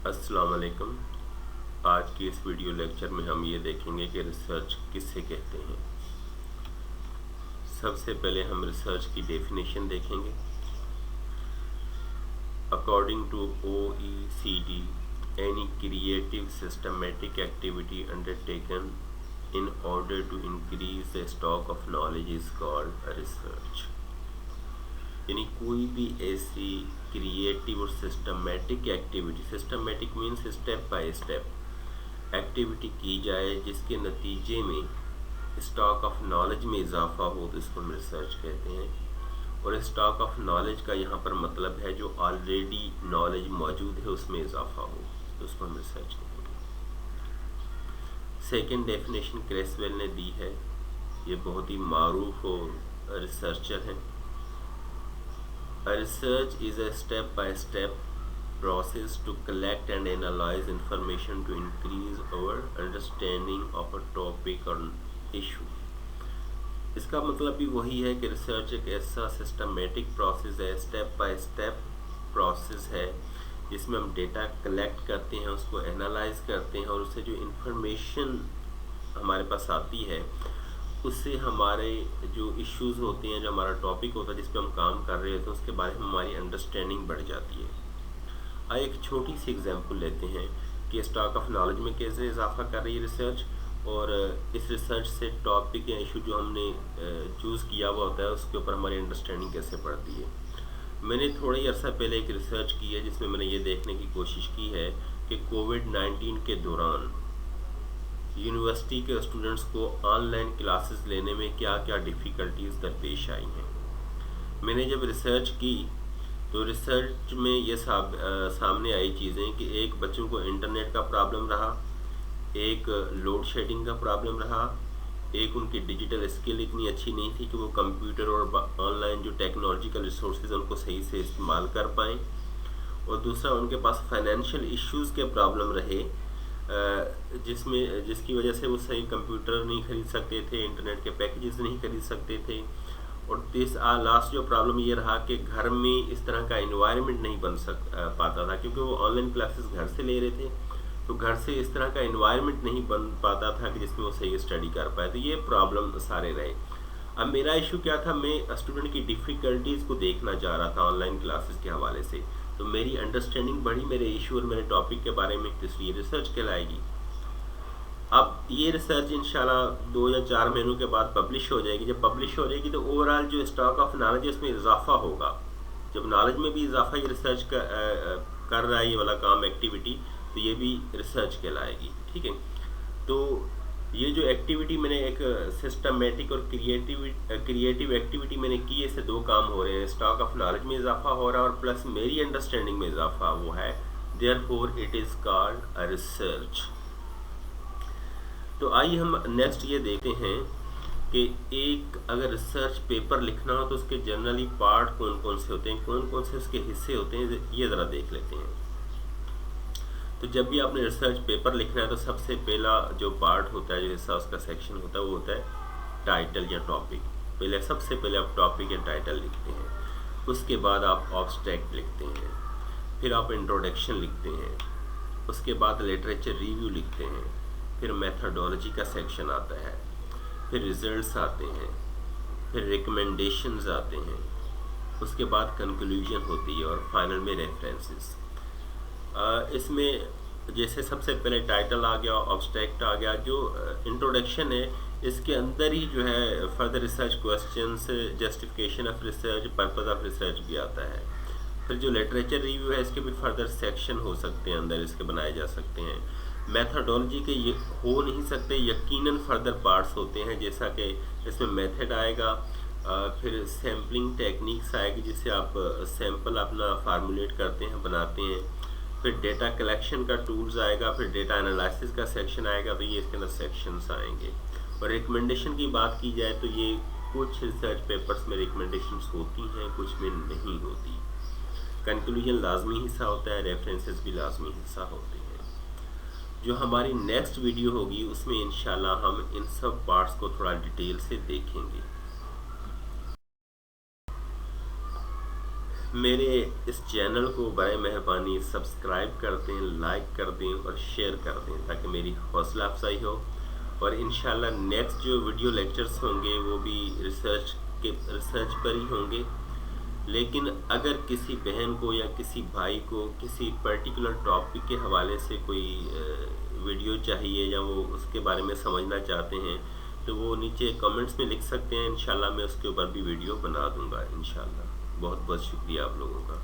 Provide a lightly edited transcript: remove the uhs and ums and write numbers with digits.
अस्सलाम वालेकुम। आज की इस वीडियो लेक्चर में हम ये देखेंगे कि रिसर्च किससे कहते हैं। सबसे पहले हम रिसर्च की डेफिनेशन देखेंगे। According to OECD, any creative systematic activity undertaken in order to increase the stock of knowledge is called a research। यानी कोई भी ऐसी क्रिएटिव और systematic activity, systematic means step by step activity की जाए जिसके नतीजे में स्टॉक ऑफ नॉलेज में इजाफा हो, तो इसको हम रिसर्च कहते हैं। और स्टॉक ऑफ नॉलेज का यहाँ पर मतलब है जो ऑलरेडी नॉलेज मौजूद है उसमें इजाफा हो, तो उसको हम रिसर्च कहेंगे। सेकेंड डेफिनेशन क्रेसवेल ने दी है, ये बहुत ही मारूफ और रिसर्चर हैं। A research is a step-by-step process to collect and analyze information to increase our understanding of a topic or issue। इसका मतलब भी वही है कि रिसर्च एक ऐसा सिस्टमेटिक प्रोसेस है, स्टेप बाय स्टेप प्रोसेस है जिसमें हम डेटा कलेक्ट करते हैं, उसको एनालाइज करते हैं और उससे जो इंफॉर्मेशन हमारे पास आती है उससे हमारे जो इश्यूज होते हैं, जो हमारा टॉपिक होता है जिस पे हम काम कर रहे होते हैं, उसके बारे में हमारी अंडरस्टैंडिंग बढ़ जाती है। आइए एक छोटी सी एग्जांपल लेते हैं कि स्टॉक ऑफ नॉलेज में कैसे इजाफा कर रही है रिसर्च, और इस रिसर्च से टॉपिक या इशू जो हमने चूज़ किया हुआ होता है उसके ऊपर हमारी अंडरस्टैंडिंग कैसे बढ़ती है। मैंने थोड़ा ही अर्सा पहले एक रिसर्च की है जिसमें मैंने ये देखने की कोशिश की है कि कोविड-19 के दौरान यूनिवर्सिटी के स्टूडेंट्स को ऑनलाइन क्लासेस लेने में क्या क्या डिफ़िकल्टीज़ दरपेश आई हैं। मैंने जब रिसर्च की तो रिसर्च में ये सामने आई चीज़ें कि एक बच्चों को इंटरनेट का प्रॉब्लम रहा, एक लोड शेडिंग का प्रॉब्लम रहा, एक उनकी डिजिटल स्किल इतनी अच्छी नहीं थी कि वो कंप्यूटर और ऑनलाइन जो टेक्नोलॉजिकल रिसोर्सेज उनको सही से इस्तेमाल कर पाएँ, और दूसरा उनके पास फाइनेंशियल इश्यूज़ के प्रॉब्लम रहे जिसकी वजह से वो सही कंप्यूटर नहीं खरीद सकते थे, इंटरनेट के पैकेजेस नहीं खरीद सकते थे। और लास्ट जो प्रॉब्लम ये रहा कि घर में इस तरह का एनवायरनमेंट नहीं बन पाता था, क्योंकि वो ऑनलाइन क्लासेस घर से ले रहे थे, तो घर से इस तरह का एनवायरनमेंट नहीं बन पाता था कि जिसमें वो सही स्टडी कर पाए। तो ये प्रॉब्लम सारे रहे। अब मेरा इशू क्या था, मैं स्टूडेंट की डिफ़िकल्टीज़ को देखना चाह रहा था ऑनलाइन क्लासेस के हवाले से, तो मेरी अंडरस्टैंडिंग बढ़ी, मेरे इशू और मेरे टॉपिक के बारे में, इसलिए रिसर्च कहलाएगी। अब ये रिसर्च इंशाल्लाह 2 या 4 महीनों के बाद पब्लिश हो जाएगी। जब पब्लिश हो जाएगी तो ओवरऑल जो स्टॉक ऑफ नॉलेज है उसमें इजाफा होगा। जब नॉलेज में भी इजाफा ये रिसर्च कर रहा है, ये वाला काम एक्टिविटी, तो ये भी रिसर्च कहलाएगी। ठीक है, तो ये जो एक्टिविटी मैंने एक सिस्टमेटिक और क्रिएटिव एक्टिविटी मैंने की, इससे 2 काम हो रहे हैं, स्टॉक ऑफ नॉलेज में इजाफा हो रहा है और प्लस मेरी अंडरस्टैंडिंग में इजाफा हुआ है। Therefore it is called a research. तो आइए हम नेक्स्ट ये देखते हैं कि एक अगर रिसर्च पेपर लिखना हो तो उसके जनरली पार्ट कौन कौन से होते हैं, कौन कौन से उसके हिस्से होते हैं, ये ज़रा देख लेते हैं। तो जब भी आपने रिसर्च पेपर लिखना है तो सबसे पहला जो पार्ट होता है, जो हिस्सा उसका सेक्शन होता है, वो होता है टाइटल या टॉपिक। सबसे पहले आप टॉपिक या टाइटल लिखते हैं, उसके बाद आप ऑब्स्ट्रैक्ट लिखते हैं, फिर आप इंट्रोडक्शन लिखते हैं, उसके बाद लिटरेचर रिव्यू लिखते हैं, फिर मेथडोलॉजी का सेक्शन आता है, फिर रिजल्ट्स आते हैं, फिर रिकमेंडेशंस आते हैं, उसके बाद कंक्लूजन होती है और फाइनल में रेफरेंसेस। इसमें जैसे सबसे पहले टाइटल आ गया, ऑब्स्ट्रैक्ट आ गया, जो इंट्रोडक्शन है इसके अंदर ही जो है further research questions, justification of research, purpose of research भी आता है। फिर जो लिटरेचर रिव्यू है इसके भी फर्दर सेक्शन हो सकते हैं, अंदर इसके बनाए जा सकते हैं। मेथडोलॉजी के ये हो नहीं सकते, यकीनन फर्दर पार्ट्स होते हैं, जैसा कि इसमें मेथड आएगा, फिर सैम्पलिंग टेक्निक्स आएगी जिससे आप सैम्पल अपना फार्मूलेट करते हैं, बनाते हैं, फिर डेटा कलेक्शन का टूल्स आएगा, फिर डेटा एनालिसिस का सेक्शन आएगा, तो ये इसके अंदर सेक्शंस आएंगे। और रिकमेंडेशन की बात की जाए तो ये कुछ रिसर्च पेपर्स में रिकमेंडेशंस होती हैं, कुछ में नहीं होती। कंक्लूजन लाजमी हिस्सा होता है, रेफरेंसेस भी लाजमी हिस्सा होते हैं। जो हमारी नेक्स्ट वीडियो होगी उसमें इंशाल्लाह हम इन सब पार्ट्स को थोड़ा डिटेल से देखेंगे। میرے اس چینل کو برائے مہربانی سبسکرائب کر دیں، لائک کر دیں اور شیئر کر دیں تاکہ میری حوصلہ افزائی ہو، اور انشاءاللہ نیکسٹ جو ویڈیو لیکچرز ہوں گے وہ بھی ریسرچ پر ہی ہوں گے. لیکن اگر کسی بہن کو یا کسی بھائی کو کسی پرٹیکولر ٹاپک کے حوالے سے کوئی ویڈیو چاہیے یا وہ اس کے بارے میں سمجھنا چاہتے ہیں تو وہ نیچے کمنٹس میں لکھ سکتے ہیں. انشاءاللہ میں اس کے اوپر بھی ویڈیو بنا دوں گا انشاءاللہ. بہت بہت شکریہ آپ لوگوں کا.